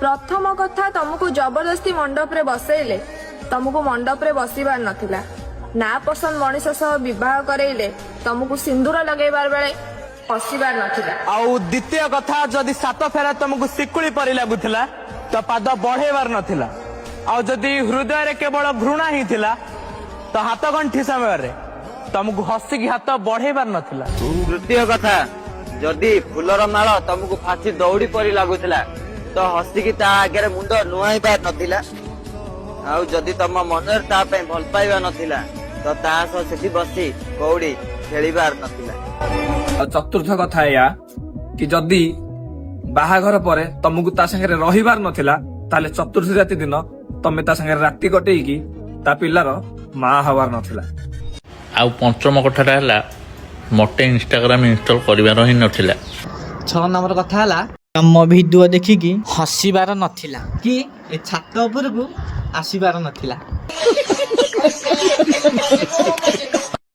प्रथम कथा तुमको जबरदस्ती मंडप रे बसैले तुमको मंडप रे बसिबार नथिला। ना पसंद मनीष सह विवाह करेले तुमको सिंदूर लगेबार बेले हसिबार नथिला। आउ द्वितीय कथा जदि सात फेरा तुमको शिकुली परी लागुथिला तो पाद बढ़ेबार नथिला। आउ जदि हृदय रे केवल घृणा ही थिला तो हाथ गंठी समय रे तुमको हसिकी हाथ बढ़ेबार नथिला। तृतीय कथा जदि फुलर माल तुमको फांसी दौड़ी परी लागुथिला तो हसिकी ता आगे मुंड नुआईबार नथिला। आउ जदि तुम मन ता भल पाइबा नथिला तो ता सेठी बसी कौड़ी खेलिबार नथिला। चतुर्थ कथा या कि जदि बाहाघर परे तुमको ता संगे रहिबार नथिला ताले चतुर्थ जाति दिन तमे ता संगे राति कटेइकी ता पिल्लार मां हबार नथिला। आउ पंचम कथाटा है मते इंस्टाग्राम इनस्टॉल करिवार ही नथिला। 6 नंबर कथा है तम भिडियो देखिकी हसिबार नथिला कि ए छात उपरकू आसीबार नथिला।